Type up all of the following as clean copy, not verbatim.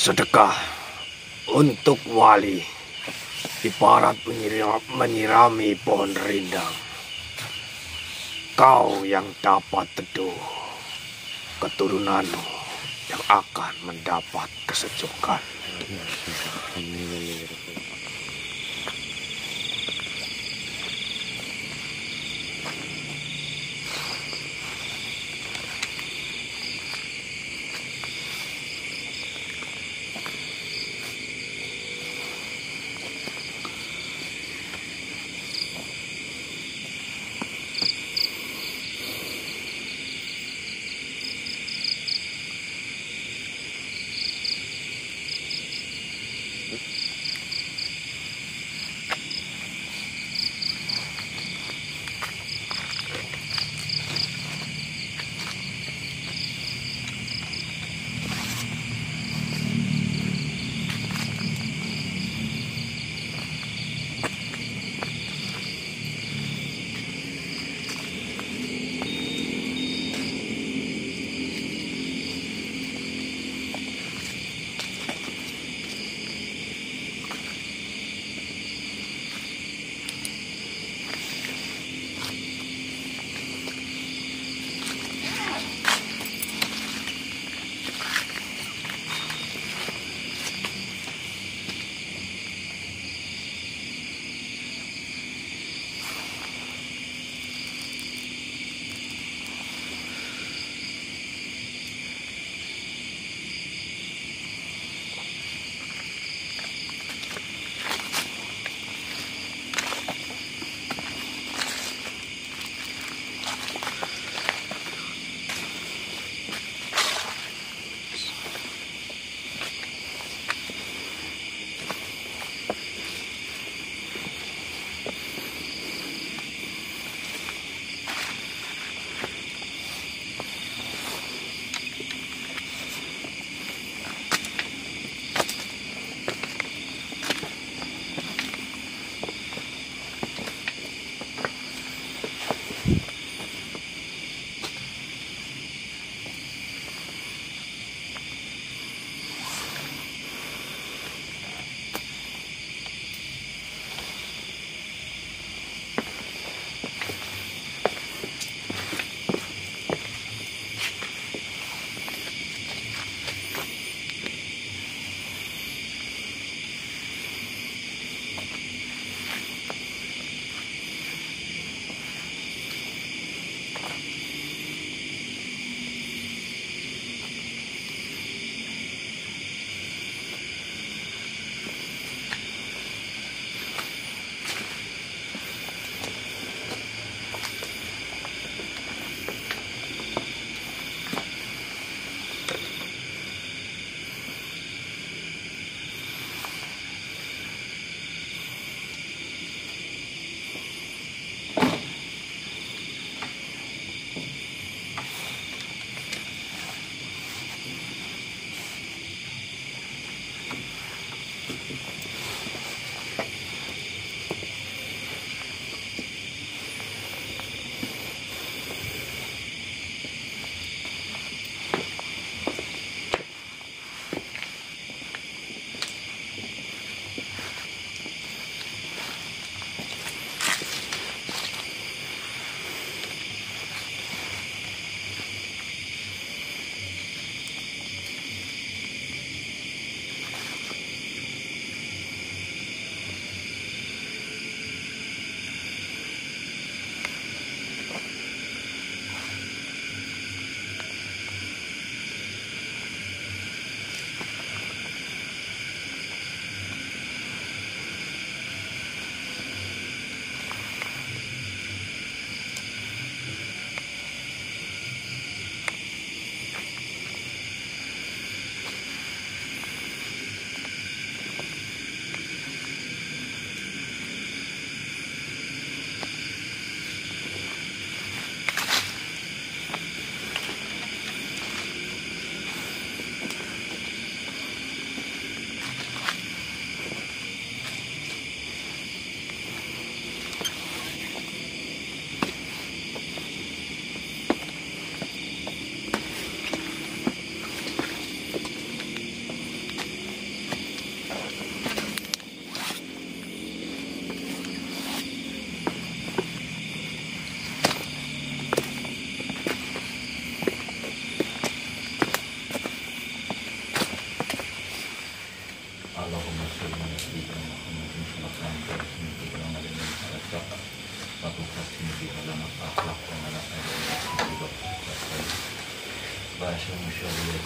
Sedekah untuk wali ibarat menyirami pohon rindang. Kau yang dapat teduh, keturunanmu yang akan mendapat kesejukan.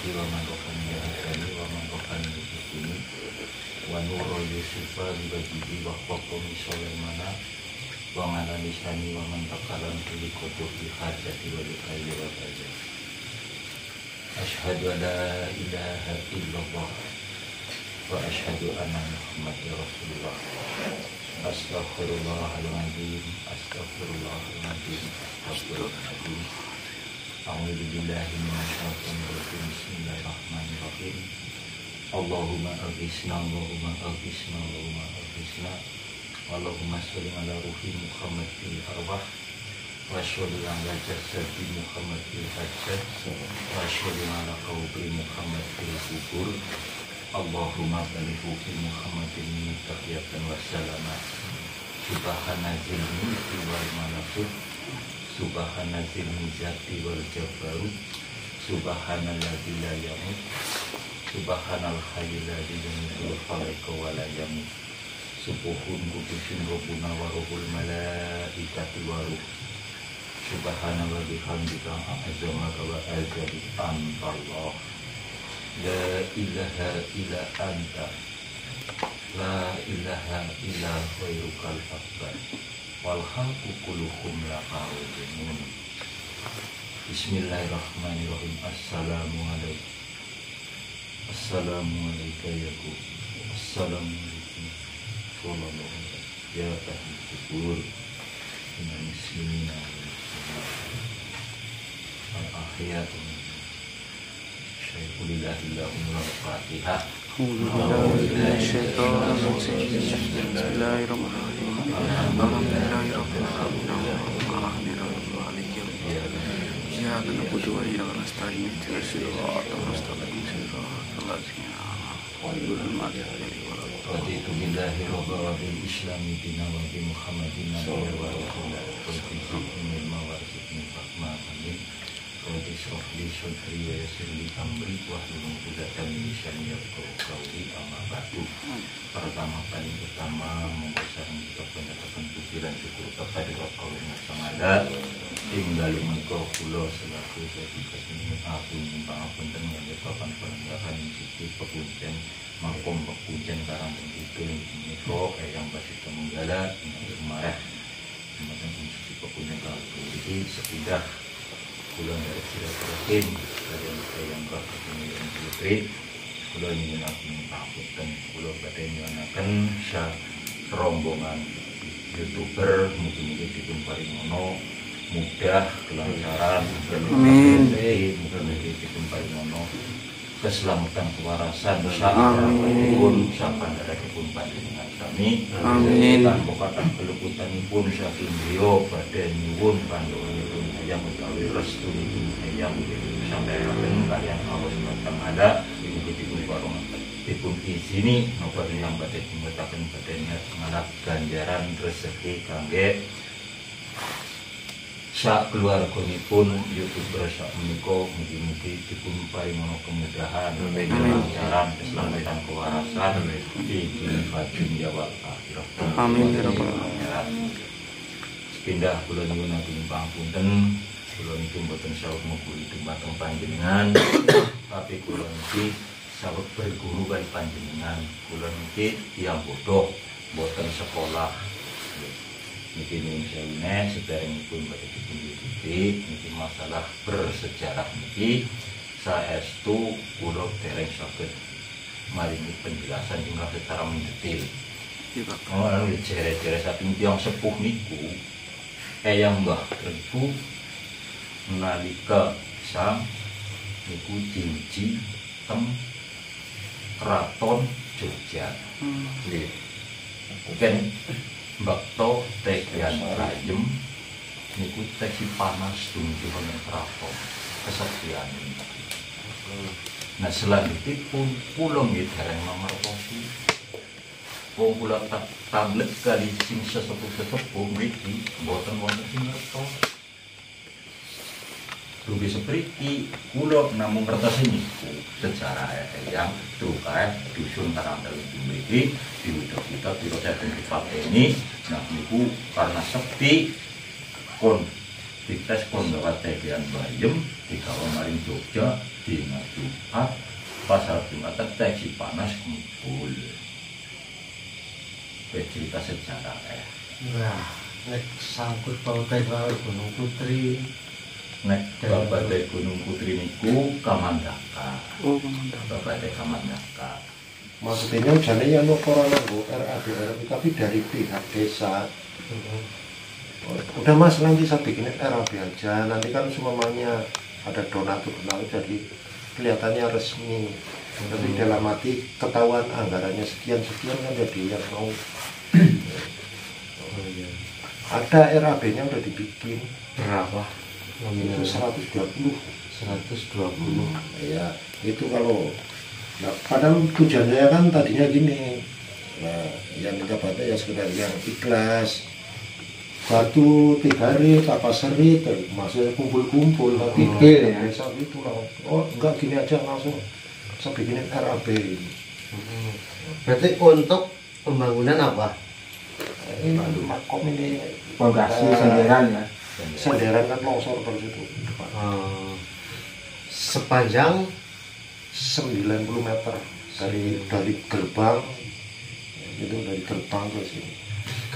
Yusufi wa man rokani yahadani wa man rokani yusufini wa nurul yusufa libajihi wa qokomi Sulaimana wa ngalanisani wa man takalam tuli kodohi hajati wa likayya wa baja. Ashhadu an la ilaha illallah wa ashhadu anna Muhammadar Rasulullah. Astaghfirullahaladzim, astaghfirullahaladzim, astaghfirullahaladzim. A'udzu billahi minasyaitonir rajim. Bismillahirrahmanirrahim. Allahumma aghithna, Allahumma aghithna, Allahumma aghithna. Allahumma sholli ala ruhi Muhammad fil arwah wa sholli ala jasadi Muhammad fil hajjat wa sholli ala qawbi Muhammad fil kubur. Allahumma balighu fi Muhammadin tahiyatan wa salamat. Subhana zilmi wal malakut, subhana zilmi zati wal jabarut, subhanalladzi la yamut, subhanal hayyul ladzi la yamutu wa la yamut. Subuhun kudusin rabbuna wa ruhul malaikati wa ruh. Subhanallah bihamdika a'azamaka wa ajari antallah. La ilaha illa anta, la ilaha illa khairukal akbar, wal khalqu kulluhum laka wajimun. Bismillahirrahmanirrahim. Assalamualaikum. Assalamualaikum ya ku. Assalamualaikum. Sallallahu alaihi ya ahli kubur minal muslimina wal akhiyatu. Bismillahirrahmanirrahim. Raditu billahi rabbil islami dina wa bi Muhammadin nabiyya wa rasulah wa bi hukmil mawarithil fatma amin. Rabbi shrah li sadri wa yassir li amri wahlul 'uqdatam min lisani yafqahu qawli. Amma ba'du. Pertama monggo sareng kita penetapan pikiran syukur kepada Allah Subhanahu tinggal menika kula selaku dadi kesenian aku pangapunten nggih papan peninggalan siji pepunten makom pepunten karang itu menika yang pasti temenggala marah kemudian siji pepunten kalau iki sepidah kula dari silaturahim dari yang berkepentingan putri kula ingin aku pangapunten kula badhe nyuwunaken sa rombongan YouTuber mungkin dipun paringono mudah kelancaran amin mudah-mudahan dipun paringono keselamatan kewarasan sampun sapandaripun panjenengan sami amin tanpa kathah keluputanipun saking griya badhe nyuwun panjenenganipun hayang utawi restunipun hayang sampai kalian Allah Subhanahu ada ini dipun paringono dipun izini napa ingkang badhe dimutaken badhe ngalap ganjaran rezeki kangge sak keluarganipun YouTuber sak menika mugi-mugi dipun paringono kemudahan kelancaran keselamatan kewarasan di dunia wal akhirah amin ya rabbal alamin. Pindah kula nyuwun pangapunten kula niki mboten saweg nguguri dumateng panjenengan tapi kula niki saweg berguru kali panjenengan kula niki tiyang bodoh mboten sekolah niki ning sene sederengipun badhe dipunjuti niki masalah bersejarah niki saestu kula dereng saged maringi penjelasan jumlah secara mendetail. Oh, anu jere-jere saking tiyang sepuh niku eyang Mbah Ibu nalika sang niku jinji teng Kraton Jogja. Nggih. Mungkin Mbakto tekian rajem niku teki panas tumuju ning kraton kesaktian. Nah selanjutipun kula nggih dereng mamertosi. Wong kula tablek kali sing sesepuh-sesepuh mriki mboten wonten sing ngertos. Dugi sepriki kula namung ngertos niku sejarah yang tukae dusun Karangdel mriki diudah kita tidak dipateni. Nah niku karena sekti kon dites Pondok Tepian Bayem digawa maring Jogja dina Jumat pasar Jumatan teksi panas kumpul. Cerita sejarah Nah, nek sangkut pautai karo Gunung Putri. nek Bapak Gunung Putri niku Kamandaka. Oh, komandan. Bapak Kamandaka. Maksudnya jane ya no corona bu RAB tapi dari pihak desa. Udah mas nanti saya bikin RAB aja. Nanti kan semuanya ada donatur jadi kelihatannya resmi. Tapi dalam arti ketahuan anggarannya sekian kan jadi yang mau. Oh iya. Ada RAB-nya udah dibikin. Berapa? Itu 120. 120. Ya itu kalau nah, padahal tujuannya kan tadinya gini. Nah, yang minta batu ya sekedar yang ikhlas. Batu 3 hari, kapas seri, maksudnya kumpul-kumpul. Tapi Oke, ya. desa itu lah. Oh enggak gini aja langsung. Saya bikinin RAB. Berarti untuk pembangunan apa? Ini makom ini Pondasi senderan ya. senderan kan longsor terus itu depan. Sepanjang 90 meter dari gerbang itu dari gerbang ke sini.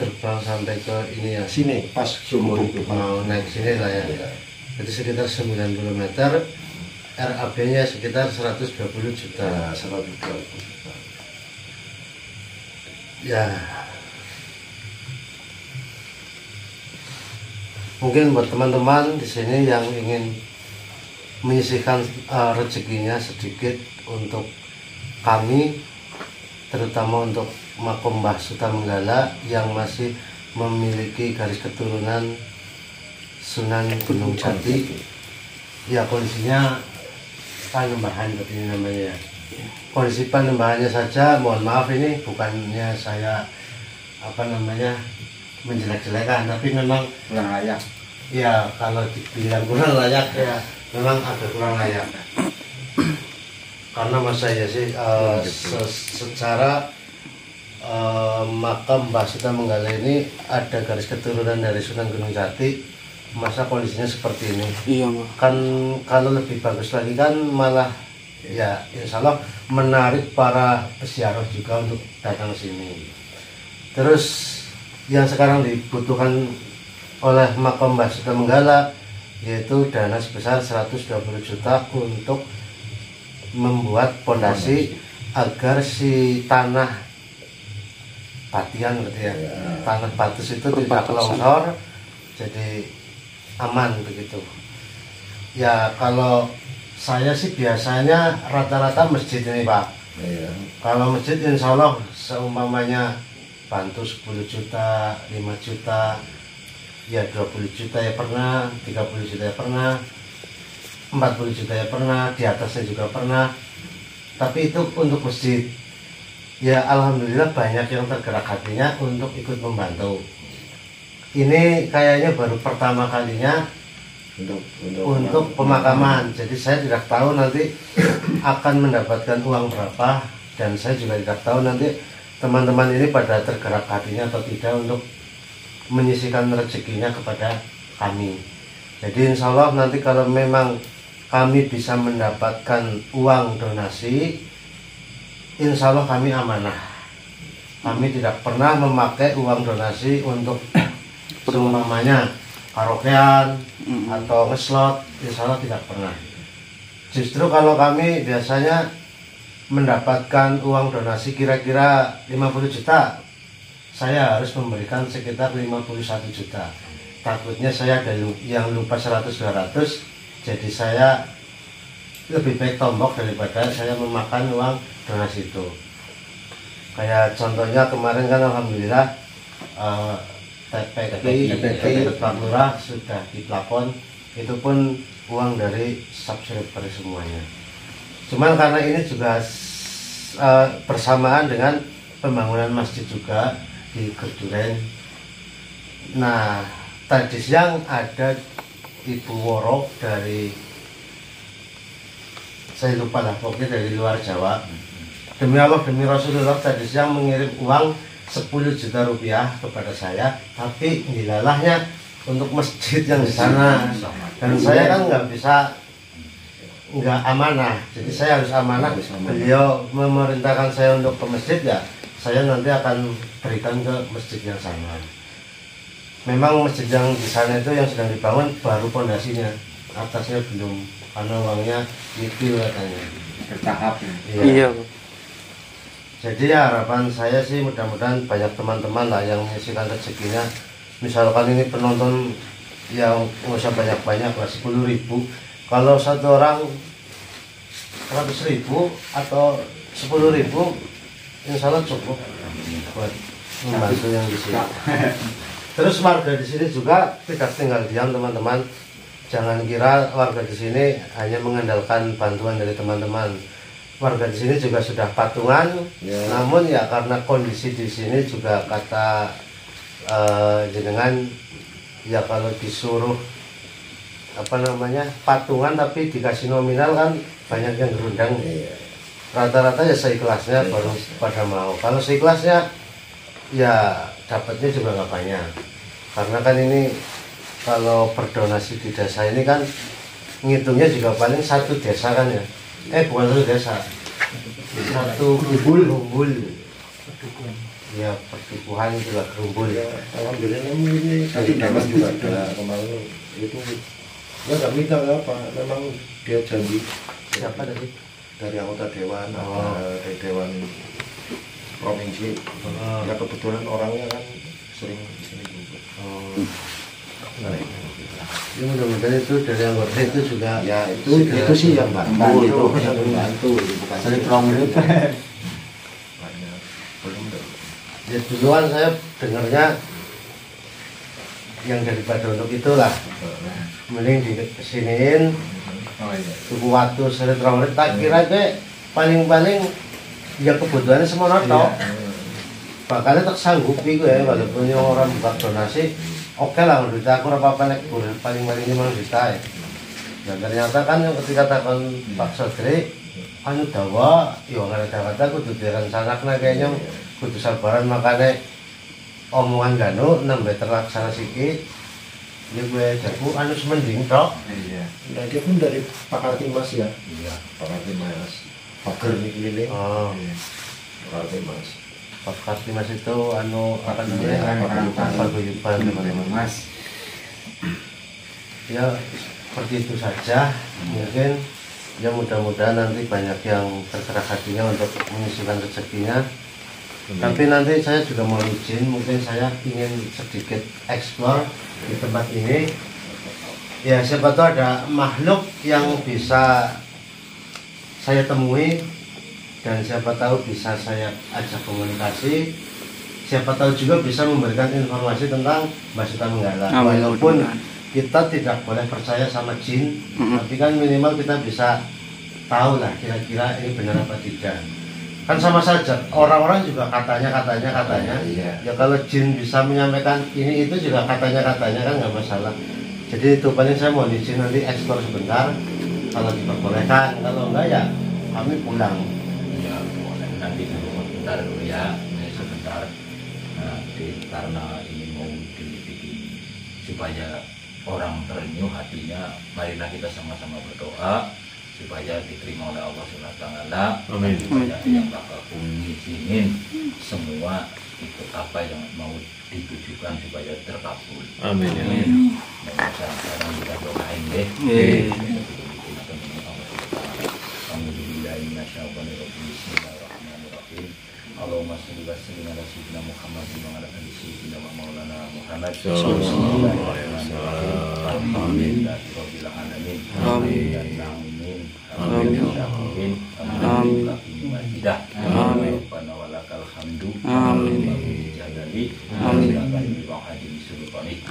gerbang sampai ke ini ya. Sini pas Sumur itu. Mau naik sini lah ya. Ya. Jadi sekitar 90 meter. RAB-nya sekitar 120 juta. Nah, 120 juta. Ya. Mungkin buat teman-teman di sini yang ingin menyisihkan rezekinya sedikit untuk kami, terutama untuk Makom Mbah Sutamenggala yang masih memiliki garis keturunan Sunan Gunung Jati. Ya kondisinya panembahan seperti ini namanya. Kondisi panembahannya saja, mohon maaf ini bukannya saya menjelek-jelekan, tapi memang Kurang layak. ya kalau dibilang kurang layak ya memang agak kurang layak. Karena mas saya sih secara makam Mbah Sutamenggala ini ada garis keturunan dari Sunan Gunung Jati, masa kondisinya seperti ini. Iya, Mbak. Kan kalau lebih bagus lagi kan malah ya insya Allah menarik para peziarah juga untuk datang ke sini. Terus yang sekarang dibutuhkan oleh makam Mbah Sutamenggala yaitu dana sebesar 120 juta untuk membuat pondasi agar si tanah batian gitu ya, tanah batus itu tidak longsor, jadi aman begitu. Ya kalau saya sih biasanya rata-rata masjid ini Pak. Iya. Kalau masjid insya Allah seumpamanya bantu 10 juta, 5 juta, ya 20 juta ya pernah, 30 juta ya pernah, 40 juta ya pernah, di atasnya juga pernah. Tapi itu untuk masjid. Ya alhamdulillah banyak yang tergerak hatinya untuk ikut membantu. Ini kayaknya baru pertama kalinya untuk pemakaman. Jadi saya tidak tahu nanti akan mendapatkan uang berapa, dan saya juga tidak tahu nanti teman-teman ini pada tergerak hatinya atau tidak untuk menyisihkan rezekinya kepada kami. Jadi insya Allah nanti kalau memang kami bisa mendapatkan uang donasi, insya Allah kami amanah. Kami tidak pernah memakai uang donasi untuk seumpamanya karaokean atau ngeslot, insya Allah tidak pernah. Justru kalau kami biasanya mendapatkan uang donasi kira-kira 50 juta, saya harus memberikan sekitar 51 juta. Takutnya saya ada yang lupa 100-200, jadi saya lebih baik tombok daripada saya memakan uang donasi itu. Kayak contohnya kemarin kan alhamdulillah TPK Pak Lurah sudah diplafon, itu pun uang dari subscriber semuanya. Cuman karena ini juga bersamaan dengan pembangunan masjid juga di Gerduren. Nah, tadi siang ada Ibu Woro dari, saya lupa lah, pokoknya dari luar Jawa. Demi Allah, demi Rasulullah, tadi siang mengirim uang 10 juta rupiah kepada saya, tapi dilalahnya untuk masjid yang di sana. Dan saya kan nggak amanah, jadi saya harus amanah. Beliau memerintahkan saya untuk ke masjid, ya saya nanti akan berikan ke masjid yang sama. Memang masjid yang di sana itu yang sedang dibangun baru pondasinya, atasnya belum, karena uangnya nyicil katanya. Bertahap. Iya. Jadi harapan saya sih mudah-mudahan banyak teman-teman lah yang menyisikan rezekinya. Misalkan ini penonton yang nggak usah banyak-banyak lah, 10.000. Kalau satu orang 100.000 atau 10.000, insya Allah cukup buat membantu yang di sini. Terus warga di sini juga tidak tinggal diam, teman-teman. Jangan kira warga di sini hanya mengandalkan bantuan dari teman-teman. Warga di sini juga sudah patungan, namun ya karena kondisi di sini juga kata jenengan, ya kalau disuruh patungan tapi dikasih nominal kan banyak yang gerundang. Rata-rata ya seikhlasnya baru pada mau. Kalau seikhlasnya ya dapatnya juga nggak banyak, karena kan ini kalau berdonasi di desa ini kan ngitungnya juga paling satu desa kan ya, bukan satu desa, satu gerumbul ya, pertukuhan juga gerumbul. Alhamdulillah ini tadi dapat juga ada kemarin itu. Ya nggak minta apa, memang dia janji. Siapa tadi? Dari anggota dewan, dari dewan provinsi. Ya kebetulan orangnya kan sering di sini juga. Ya mudah-mudahan itu dari anggota itu juga. Ya itu sih yang bantu itu, bukan Sering prominent. belum. Ya duluan saya dengarnya yang dari Badondok itulah, mending dikesiniin tuku waktu sering terang, tak kira ke paling-paling ya kebutuhannya semua noto. Makanya tak sanggup gue ya, walaupun yang orang buka donasi oke lah, duit aku apa-apa nek paling-paling 5 juta ya. Dan ternyata kan yang ketika takon Pak Sodri anu dawa ya nggak ada kata kudu direncanakan kayaknya kudu sabaran, makanya omongan ganu nambah terlaksana sikit ya gue jago anu semending tok. Iya. Nah dia pun dari Pak Kartimas ya. Iya, Pak Kartimas. Pager nih keliling. Oh, Pak Kartimas. Pak Kartimas itu anu apa namanya, paguyuban teman-teman. Mas. Ya seperti itu saja, mungkin ya mudah-mudahan nanti banyak yang tergerak hatinya untuk menyisikan rezekinya. Tapi nanti saya juga mau izin, mungkin saya ingin sedikit eksplor di tempat ini. Ya siapa tahu ada makhluk yang bisa saya temui, dan siapa tahu bisa saya ajak komunikasi. Siapa tahu juga bisa memberikan informasi tentang Mbah Suta Menggala. Walaupun kita tidak boleh percaya sama jin, tapi kan minimal kita bisa tahu lah kira-kira ini benar apa tidak. Kan sama saja, orang-orang juga katanya. Ya kalau jin bisa menyampaikan ini itu juga katanya kan nggak masalah. Jadi itu paling saya mau izin nanti eksplor sebentar, kalau diperbolehkan. Kalau enggak ya kami pulang. Ya boleh, nanti sebentar dulu ya, sebentar. Karena ini mau dibikin supaya orang terenyuh hatinya, marilah kita sama-sama berdoa supaya diterima oleh Allah SWT. Amin. Supaya yang bakal ngizinin semua itu apa yang mau ditujukan supaya terkabul. Amin. Dan sekarang kita doain deh. Bismillahirrahmanirrahim. Allahumma sholli wa sallim ala sayyidina Muhammadin wa ala ali sayyidina wa maulana Muhammad sallallahu alaihi wasallam. Amin. Rabbil alamin. Amin. Amin. Amin. Amin. Amin. Rabbana walakal hamdu. Amin. Jadali. Amin.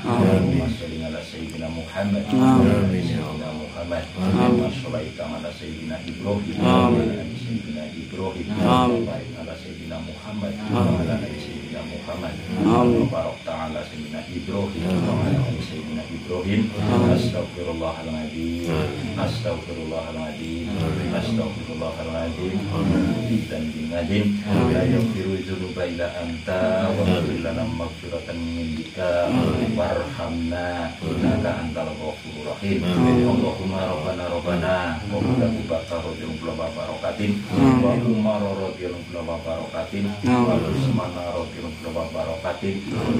Allahumma sholli ala sayyidina Muhammad. Amin. Sayyidina Muhammad. Amin. Sholli ala sayyidina Ibrahim. Amin. Sayyidina Ibrahim. Amin. Ala sayyidina Muhammad wa ala ali sayyidina Muhammad. Amin. Barakta ala sayyidina Ibrahim wa ala ali sayyidina Ibrahim. Astaghfirullahaladzim. Astaghfirullahaladzim. Astaghfirullahaladzim. Dan bingadin la yaghfiru dzunuba illa anta wa ighfir lana maghfiratan min indika warhamna innaka antal ghafurur rahim. Allahumma rabbana wa billahi barakatuh barakatin wa umar radhiyallahu barakatin wa usmana radhiyallahu barakatin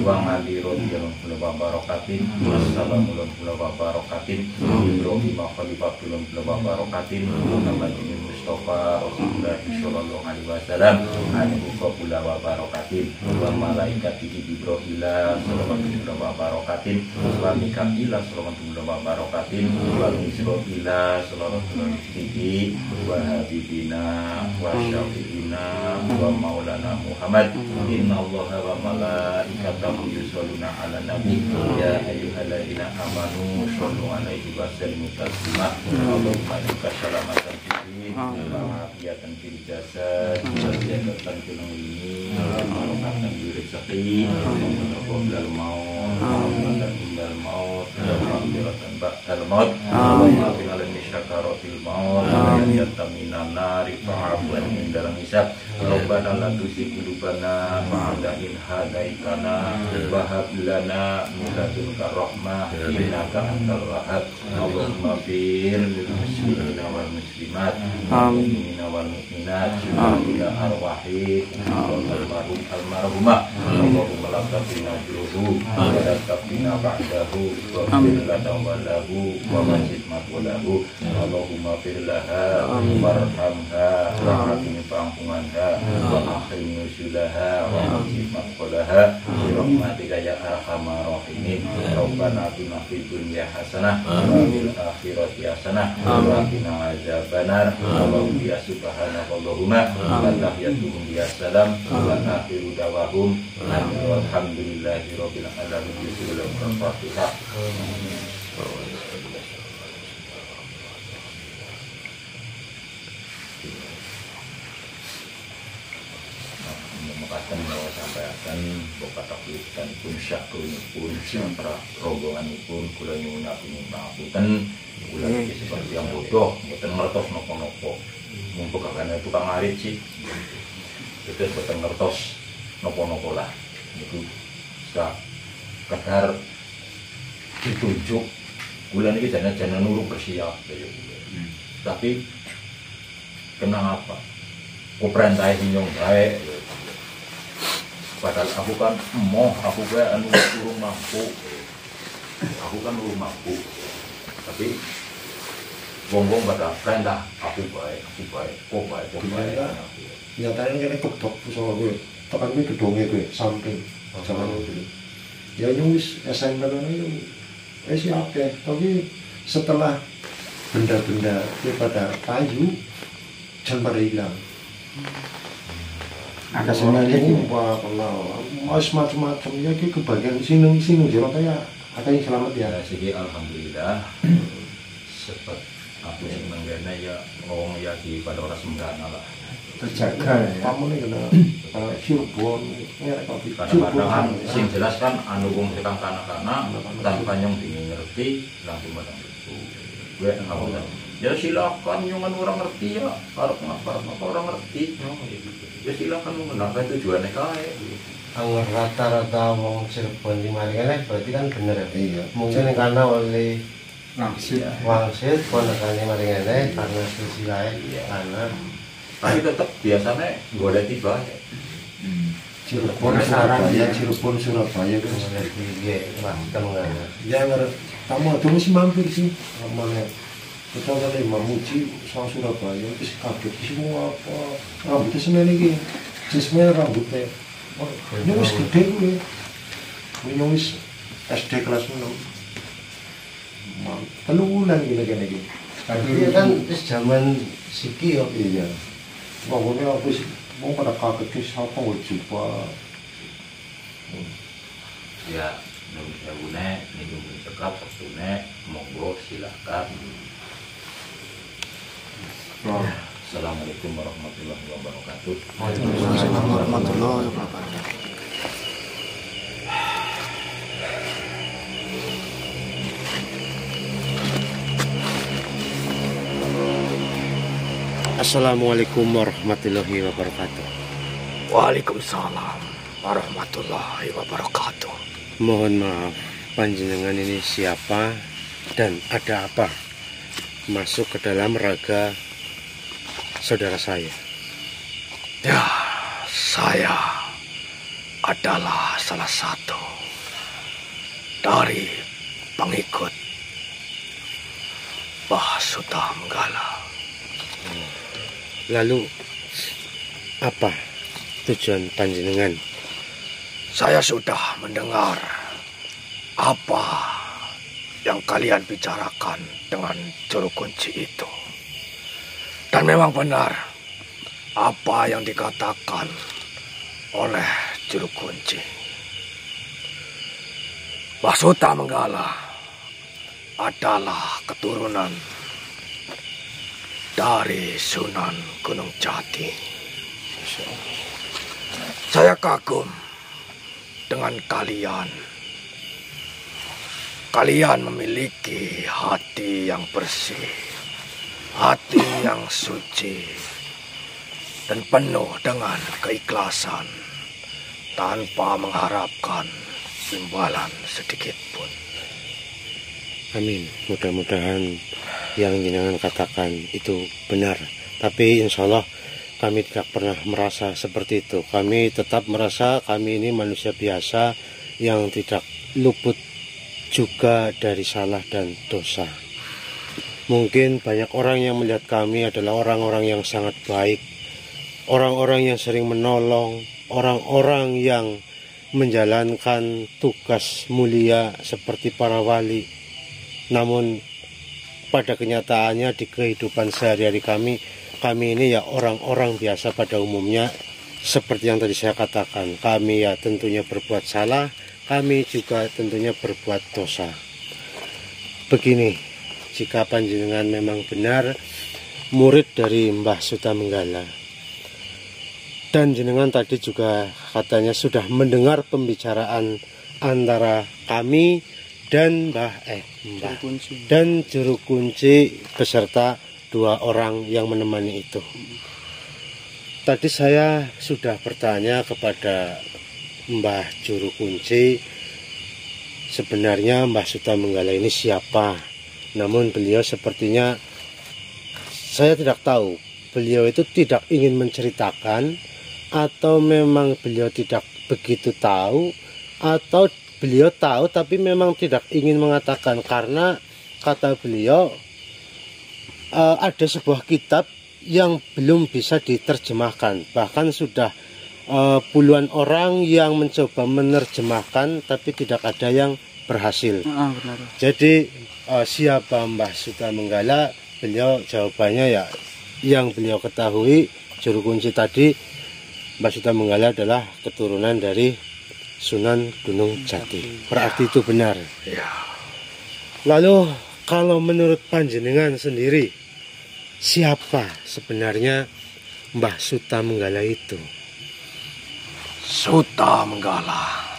wa ali radhiyallahu barakatin wassalamu alaikum barakatin Ibrahim khalifatullahi barakatin Muhammadin Mustafa Rasulullah sallallahu alaihi wasallam anhu qabula wa barakatin wa malaikatihi Ibrahila sallallahu wa barakatin wa mikaila sallallahu wa barakatin wa Israila sallallahu alaihi wa habibina wa syafiina wa maulana Muhammad inna allaha wa malaikatahu yusholluna ala nabi ya ayyuhalladzina amanu shollu alaihi wa sallimu taslima Allahumma innaka salamatan fiddin wa afiyatan fil jasad wa ziyadatan fil ilmi wa barakatan fil rizqi wa qablal maut wa ba'dal maut wa maghfiratan ba'dal maut wa maghfiratan lil syakaratil maut wa yatan minan nari fa'afwan min dalam hisab Rabbana la tuzigh qulubana ba'da idh hadaitana wa hab lana min ladunka rahmah innaka antal wahhab Allahumma fir lil muslimina wal muslimat amin wal mu'minat ila arwahi almarhumah Allahumma la tafina juruhu wa la tafina ba'dahu wa fir lana wa lahu wa wajid matwalahu Allahumma fir laha warhamha wa afini pangkunganha wa akhiri nusulaha wa wajid matwalaha birahmatika ya arhamar rahimin Rabbana atina fid dunya hasanah wa fil akhirati hasanah wa qina azabannar Allahumma subhanakallahumma wa tahiyyatuhum ya salam wa akhiru dawahum alhamdulillahi rabbil alamin bismillahir fatihah. Mengatakan bahwa sampai akan boka taklikan pun syakun pun siapa rombongan pun kula nyuwun ngapunten kula iki seperti yang bodoh mboten ngertos napa-napa mumpung kakane tukang arit sih itu mboten ngertos napa-napa lah niku sak kadar ditunjuk kula niki jane-jane nurung bersiap tapi kenapa kok perintah nyong bae padahal aku kan aku kayak anu urung mampu tapi wong-wong pada perintah aku baik kok baik nyatanya kene ketok sama gue tekan gue gedongnya gue samping sama gue ya nyuwis SMP ini siapa tapi setelah benda-benda daripada kayu jangan pada hilang ada sebenarnya kenal mas macam-macam ya ki kebagian sini jero ya ada yang selamat ya segi alhamdulillah seperti aku yang menggana ya ngomong ya di pada orang Sembana lah terjaga ya kamu nih kena Cirebon ya kadang-kadang sing jelas kan anu wong sekang kanak-kanak tanpa nyong ngerti langsung batang itu gue ngomong ya silakan nyongan orang ngerti ya harap orang ngerti ya silakan mengenalkan tujuannya kae anggar rata-rata wong Cirebon di Maringane berarti kan bener ya iya mungkin karena oleh wangsit ponakane Maringane karena silsilah karena tapi tetap biasanya golek tiba ya Cirebon Surabaya kan wah kemana ya kamu ada mesti mampir sih mana kita kali memuji soal Surabaya itu kaget semua apa rambutnya sebenarnya ini sebenarnya rambutnya nyuwis gede gue nyuwis SD kelas 6 telulan gini tapi kan zaman siki ya iya ngomongnya apa sih mau pada kaget siapa gue coba ya nurut jauhnya nih sekap waktunya monggo silahkan Assalamualaikum warahmatullahi wabarakatuh. Waalaikumsalam warahmatullahi wabarakatuh. Assalamualaikum warahmatullahi wabarakatuh. Waalaikumsalam warahmatullahi wabarakatuh. Mohon maaf, panjenengan ini siapa dan ada apa masuk ke dalam raga saudara saya? Ya, saya adalah salah satu dari pengikut Mbah Suta Menggala. Lalu apa tujuan panjenengan? Saya sudah mendengar apa yang kalian bicarakan dengan juru kunci itu. Dan memang benar apa yang dikatakan oleh juru kunci. Mbah Suta Menggala adalah keturunan dari Sunan Gunung Jati. Saya kagum dengan kalian. Kalian memiliki hati yang bersih, hati yang suci, dan penuh dengan keikhlasan tanpa mengharapkan imbalan sedikit pun. Amin. Mudah-mudahan yang jenengan katakan itu benar. Tapi insya Allah kami tidak pernah merasa seperti itu. Kami tetap merasa kami ini manusia biasa yang tidak luput juga dari salah dan dosa. Mungkin banyak orang yang melihat kami adalah orang-orang yang sangat baik, orang-orang yang sering menolong, orang-orang yang menjalankan tugas mulia seperti para wali. Namun pada kenyataannya di kehidupan sehari-hari kami ini ya orang-orang biasa pada umumnya. Seperti yang tadi saya katakan, kami ya tentunya berbuat salah, kami juga tentunya berbuat dosa. Begini, jika panjenengan memang benar murid dari Mbah Suta Menggala, dan jenengan tadi juga katanya sudah mendengar pembicaraan antara kami dan Mbah dan juru kunci beserta dua orang yang menemani itu. Tadi saya sudah bertanya kepada Mbah juru kunci, sebenarnya Mbah Suta Menggala ini siapa? Namun beliau sepertinya, saya tidak tahu, beliau itu tidak ingin menceritakan, atau memang beliau tidak begitu tahu, atau beliau tahu tapi memang tidak ingin mengatakan. Karena kata beliau ada sebuah kitab yang belum bisa diterjemahkan. Bahkan sudah puluhan orang yang mencoba menerjemahkan tapi tidak ada yang berhasil. Benar. Jadi siapa Mbah Suta Menggala? Beliau jawabannya ya yang beliau ketahui, juru kunci tadi, Mbah Suta Menggala adalah keturunan dari Sunan Gunung Jati. Berarti itu benar. Ya. Lalu kalau menurut panjenengan sendiri, siapa sebenarnya Mbah Suta Menggala itu? Suta Menggala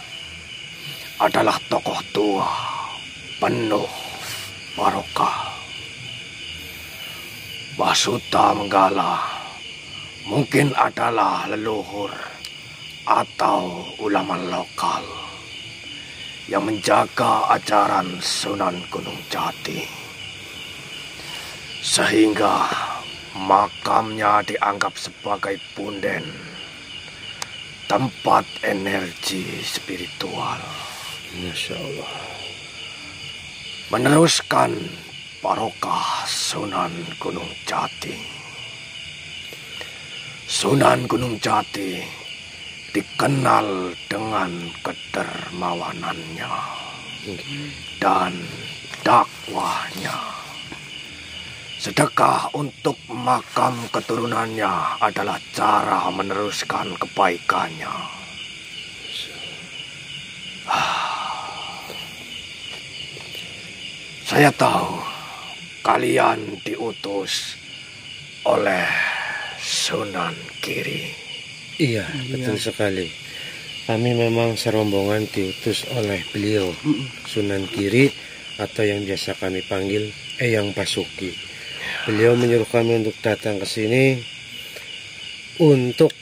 adalah tokoh tua penuh barokah. Mbah Suta Menggala mungkin adalah leluhur atau ulama lokal yang menjaga ajaran Sunan Gunung Jati, sehingga makamnya dianggap sebagai punden, tempat energi spiritual. Masya Allah. Meneruskan barokah Sunan Gunung Jati. Sunan Gunung Jati dikenal dengan kedermawanannya dan dakwahnya. Sedekah untuk makam keturunannya adalah cara meneruskan kebaikannya. Saya tahu kalian diutus oleh Sunan Giri. Iya, betul sekali. Kami memang serombongan diutus oleh beliau, Sunan Giri, atau yang biasa kami panggil Eyang Basuki. Beliau menyuruh kami untuk datang ke sini untuk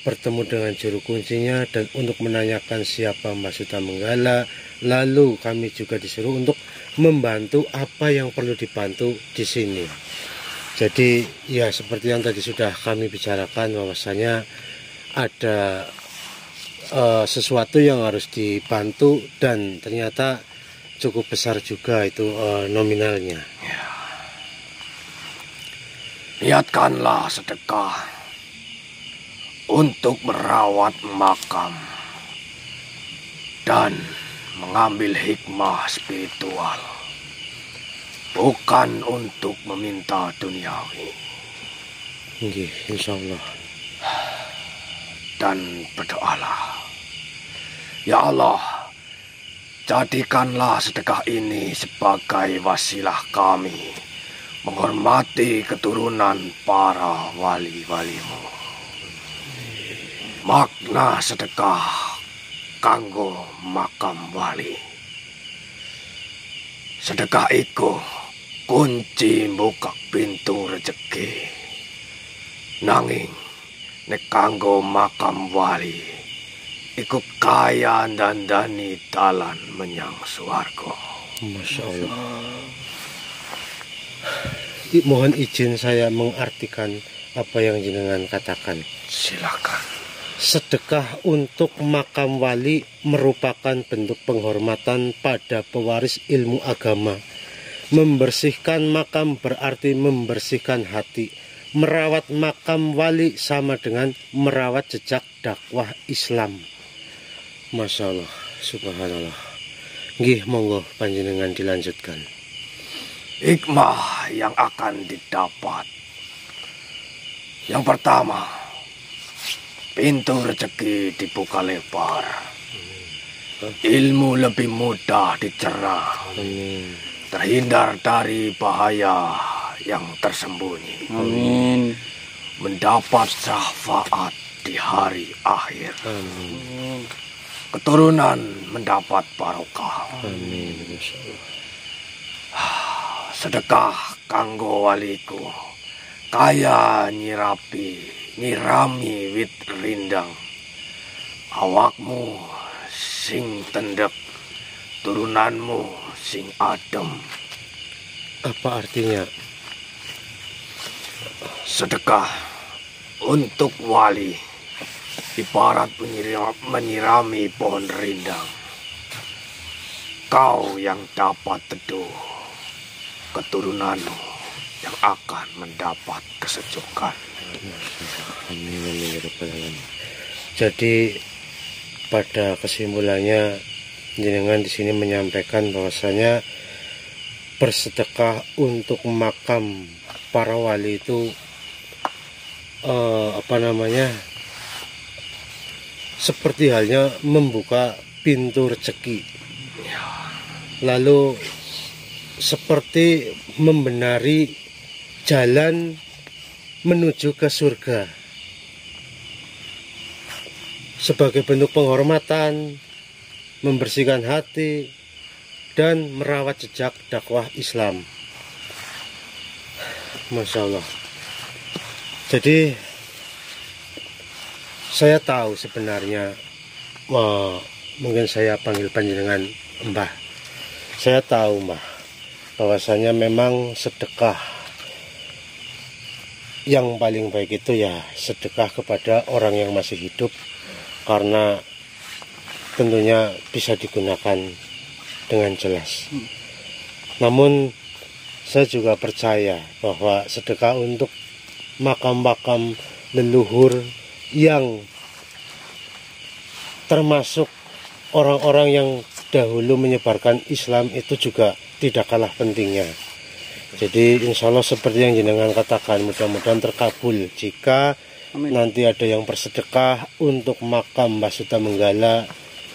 bertemu dengan juru kuncinya dan untuk menanyakan siapa Mbah Sutamenggala. Lalu kami juga disuruh untuk membantu apa yang perlu dibantu di sini. Jadi ya seperti yang tadi sudah kami bicarakan, bahwasanya ada sesuatu yang harus dibantu dan ternyata cukup besar juga itu nominalnya. Ya. Niatkanlah sedekah untuk merawat makam dan mengambil hikmah spiritual, bukan untuk meminta duniawi. Nggih, insyaallah. Dan berdoalah, ya Allah, jadikanlah sedekah ini sebagai wasilah kami menghormati keturunan para wali-walimu. Makna sedekah kanggo makam wali. Sedekah iku kunci buka pintu rezeki. Nanging nek kanggo makam wali iku kaya dandani dalan menyang swarga. Masya Allah. Mohon izin saya mengartikan apa yang jenengan katakan. Silakan. Sedekah untuk makam wali merupakan bentuk penghormatan pada pewaris ilmu agama. Membersihkan makam berarti membersihkan hati. Merawat makam wali sama dengan merawat jejak dakwah Islam. Masya Allah, subhanallah. Nggih, monggo panjenengan dilanjutkan. Hikmah yang akan didapat. Yang pertama, pintu rezeki dibuka lebar. Ilmu lebih mudah dicerna. Terhindar dari bahaya yang tersembunyi. Amin. Mendapat syafaat di hari akhir. Amin. Keturunan mendapat barokah. Amin. Masya Allah. Sedekah kanggo waliku kaya nyirami wit rindang. Awakmu sing tendek, turunanmu sing adem. Apa artinya? Sedekah untuk wali ibarat menyirami pohon rindang. Kau yang dapat teduh, keturunanmu yang akan mendapat kesejukan. Jadi pada kesimpulannya jenengan di sini menyampaikan bahwasanya bersedekah untuk makam para wali itu seperti halnya membuka pintu rezeki, lalu seperti membenari jalan menuju ke surga. Sebagai bentuk penghormatan, membersihkan hati, dan merawat jejak dakwah Islam. Masya Allah. Jadi saya tahu sebenarnya, mungkin saya panggil panjenengan Mbah. Saya tahu Mbah, bahwasanya memang sedekah yang paling baik itu ya sedekah kepada orang yang masih hidup, karena tentunya bisa digunakan dengan jelas. Namun saya juga percaya bahwa sedekah untuk makam-makam leluhur yang termasuk orang-orang yang dahulu menyebarkan Islam itu juga tidak kalah pentingnya. Jadi insya Allah seperti yang jenengan katakan, mudah-mudahan terkabul jika Amin. nanti ada yang bersedekah untuk makam Mbah Sutamenggala,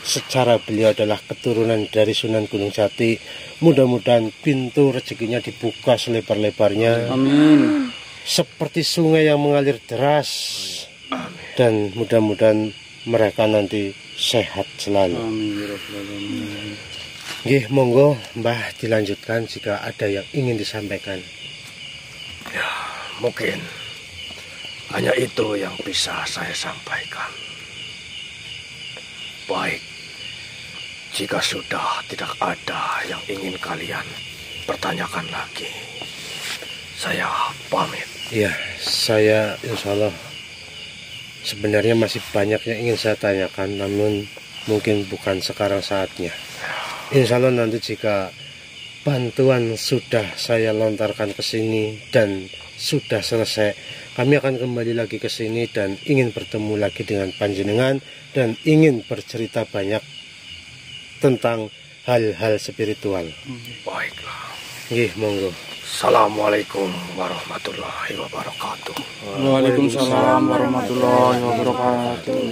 secara beliau adalah keturunan dari Sunan Gunung Jati. Mudah-mudahan pintu rezekinya dibuka selebar-lebarnya. Amin. seperti sungai yang mengalir deras. Dan mudah-mudahan mereka nanti sehat selalu. Nggih, monggo Mbah dilanjutkan jika ada yang ingin disampaikan. Ya, mungkin hanya itu yang bisa saya sampaikan. Baik, jika sudah tidak ada yang ingin kalian pertanyakan lagi, saya pamit. Iya, saya insya Allah sebenarnya masih banyak yang ingin saya tanyakan, namun mungkin bukan sekarang saatnya. Insya Allah nanti jika bantuan sudah saya lontarkan ke sini dan sudah selesai, kami akan kembali lagi ke sini dan ingin bertemu lagi dengan panjenengan dan ingin bercerita banyak tentang hal-hal spiritual. Baiklah. Nggih, monggo. Assalamualaikum warahmatullahi wabarakatuh. Waalaikumsalam warahmatullahi wabarakatuh.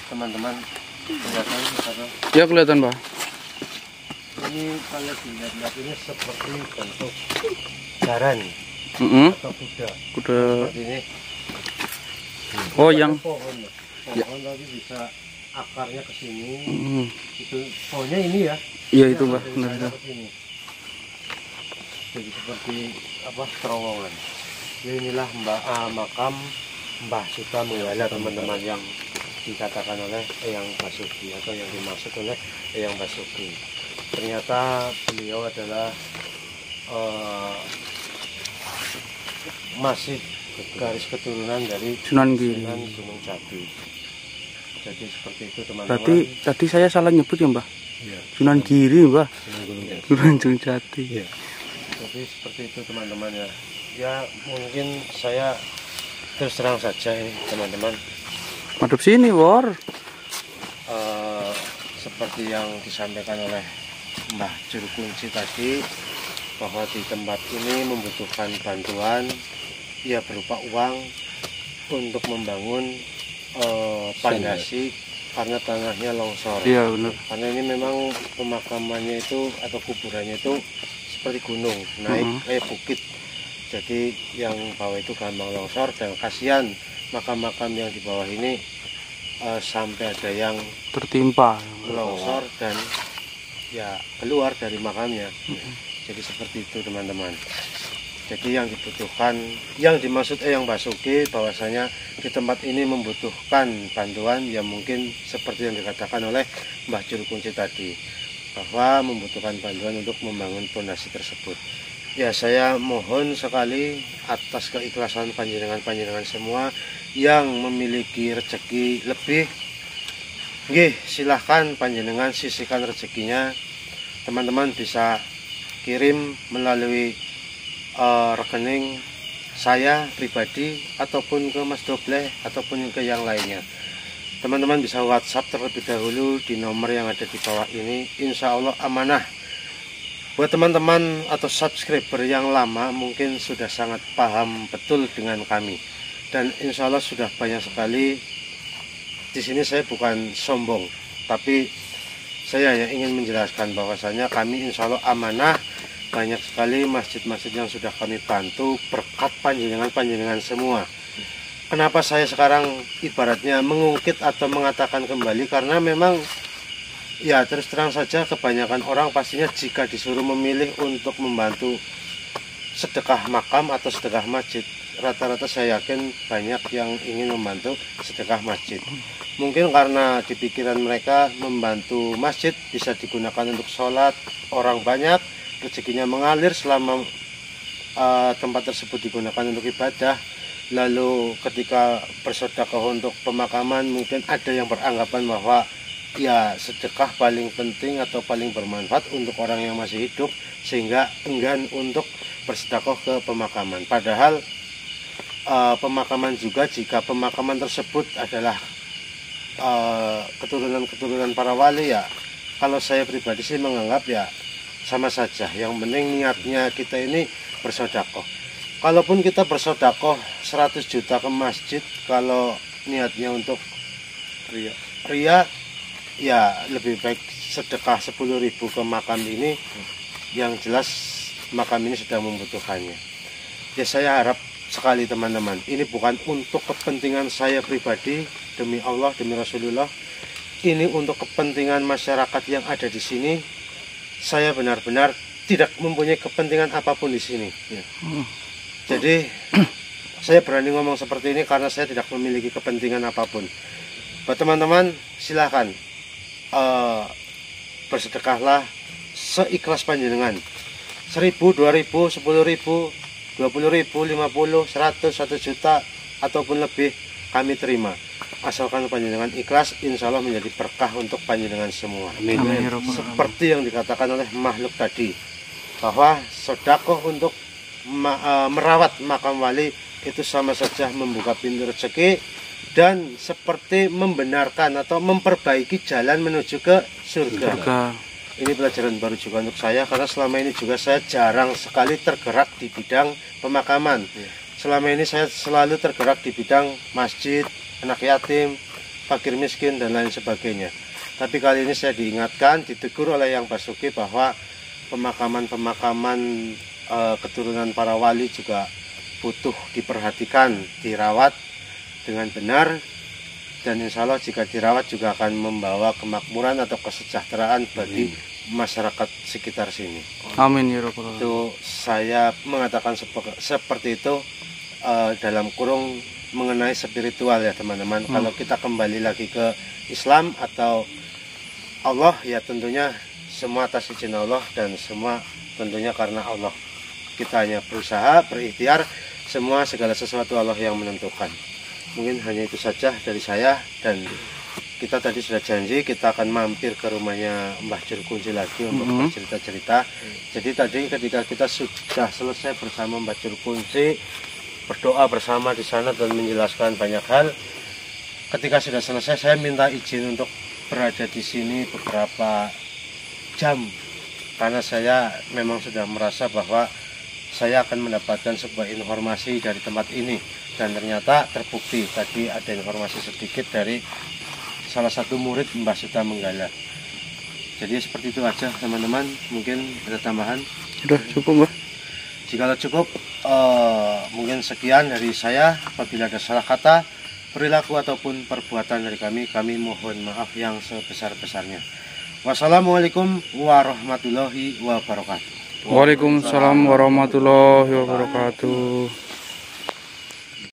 Teman-teman, kelihatan sekarang Ya kelihatan, Pak. ini kalau dilihat-lihat ini seperti bentuk jaran atau kuda. Udah. Seperti ini. Oh, yang Pohon tapi bisa akarnya ke sini. Itu pohonnya ini ya. iya itu, Pak. Dari Benar. sana ke sini. Jadi seperti apa, terowongan. Ya, inilah makam Mbah Suta Menggala, teman-teman, yang dikatakan oleh Eyang Basuki atau yang dimaksud oleh Eyang Basuki. Ternyata beliau adalah masih garis keturunan dari Sunan Giri. Sunan Gunung Jati. Jadi seperti itu, teman-teman. Berarti tadi saya salah nyebut ya, Mbak? Iya, Sunan Giri, Mbak. Sunan Gunung Jati. Sunan Gunung Jati. Iya. Jadi seperti itu, teman-teman, ya. Ya mungkin saya terus terang saja ini, teman-teman. Madep sini, Wor. Seperti yang disampaikan oleh Mbah Juru Kunci tadi, bahwa di tempat ini membutuhkan bantuan ya berupa uang untuk membangun pondasi karena tanahnya longsor. Iya, benar. Karena ini memang pemakamannya itu atau kuburannya itu seperti gunung, naik kayak bukit. Jadi yang bawah itu gampang longsor, dan kasihan makam-makam yang di bawah ini sampai ada yang Tertimpa. longsor dan ya keluar dari makamnya. Jadi seperti itu, teman-teman. Jadi yang dibutuhkan, yang dimaksud Eyang Basuki bahwasanya di tempat ini membutuhkan bantuan, ya mungkin seperti yang dikatakan oleh Mbah Juru Kunci tadi, bahwa membutuhkan bantuan untuk membangun pondasi tersebut. Ya, saya mohon sekali atas keikhlasan panjenengan semua yang memiliki rezeki lebih. Nggih, silahkan panjenengan sisihkan rezekinya. Teman-teman bisa kirim melalui rekening saya pribadi ataupun ke Mas Dobleh ataupun ke yang lainnya. Teman-teman bisa WhatsApp terlebih dahulu di nomor yang ada di bawah ini. Insya Allah amanah. Buat teman-teman atau subscriber yang lama mungkin sudah sangat paham betul dengan kami, dan insya Allah sudah banyak sekali. Di sini saya bukan sombong, tapi saya hanya ingin menjelaskan bahwasanya kami insya Allah amanah. Banyak sekali masjid-masjid yang sudah kami bantu berkat panjenengan semua. Kenapa saya sekarang ibaratnya mengungkit atau mengatakan kembali, karena memang ya terus terang saja kebanyakan orang pastinya jika disuruh memilih untuk membantu sedekah makam atau sedekah masjid, rata-rata saya yakin banyak yang ingin membantu sedekah masjid. Mungkin karena di pikiran mereka membantu masjid bisa digunakan untuk sholat, orang banyak, rezekinya mengalir selama tempat tersebut digunakan untuk ibadah. Lalu ketika bersedekah untuk pemakaman, mungkin ada yang beranggapan bahwa ya sedekah paling penting atau paling bermanfaat untuk orang yang masih hidup, sehingga enggan untuk bersedekah ke pemakaman. Padahal pemakaman juga, jika pemakaman tersebut adalah keturunan para wali, ya kalau saya pribadi sih menganggap ya sama saja. Yang penting niatnya kita ini bersedekah. Kalaupun kita bersedekah 100 juta ke masjid, kalau niatnya untuk ria, ya lebih baik sedekah 10.000 ke makam ini, yang jelas makam ini sudah membutuhkannya. Ya saya harap sekali teman-teman, ini bukan untuk kepentingan saya pribadi, demi Allah, demi Rasulullah, ini untuk kepentingan masyarakat yang ada di sini. Saya benar-benar tidak mempunyai kepentingan apapun di sini ya. Jadi saya berani ngomong seperti ini karena saya tidak memiliki kepentingan apapun. Buat teman-teman, silahkan bersedekahlah seikhlas panjenengan. 1.000, 2.000, 10.000, 20.000, 50, 100, 1 juta ataupun lebih kami terima. Asalkan panjenengan ikhlas, insya Allah menjadi berkah untuk panjenengan semua. Amin. Seperti yang dikatakan oleh makhluk tadi, bahwa sedekah untuk merawat makam wali itu sama saja membuka pintu rezeki dan seperti membenarkan atau memperbaiki jalan menuju ke surga. Ini pelajaran baru juga untuk saya, karena selama ini juga saya jarang sekali tergerak di bidang pemakaman. Selama ini saya selalu tergerak di bidang masjid, anak yatim, fakir miskin, dan lain sebagainya. Tapi kali ini saya diingatkan, ditegur oleh Yang Basuki bahwa pemakaman-pemakaman keturunan para wali juga butuh diperhatikan, dirawat dengan benar, dan insya Allah jika dirawat juga akan membawa kemakmuran atau kesejahteraan bagi masyarakat sekitar sini. Amin ya Rabbal Alamin. Itu saya mengatakan seperti itu dalam kurung mengenai spiritual ya teman-teman. Kalau kita kembali lagi ke Islam atau Allah, ya tentunya semua atas izin Allah dan semua tentunya karena Allah. Kita hanya berusaha, berikhtiar, semua segala sesuatu Allah yang menentukan. Mungkin hanya itu saja dari saya, dan kita tadi sudah janji kita akan mampir ke rumahnya Mbah Juru Kunci lagi untuk bercerita-cerita. Jadi tadi ketika kita sudah selesai bersama Mbah Juru Kunci, berdoa bersama di sana dan menjelaskan banyak hal, ketika sudah selesai saya minta izin untuk berada di sini beberapa jam, karena saya memang sudah merasa bahwa saya akan mendapatkan sebuah informasi dari tempat ini, dan ternyata terbukti tadi ada informasi sedikit dari salah satu murid Mbah Suta Menggala. Jadi seperti itu aja teman-teman, mungkin ada tambahan? Sudah cukup Mbah. Jikalau cukup, mungkin sekian dari saya. Apabila ada salah kata, perilaku ataupun perbuatan dari kami mohon maaf yang sebesar-besarnya. Wassalamualaikum warahmatullahi wabarakatuh. Waalaikumsalam warahmatullahi wabarakatuh.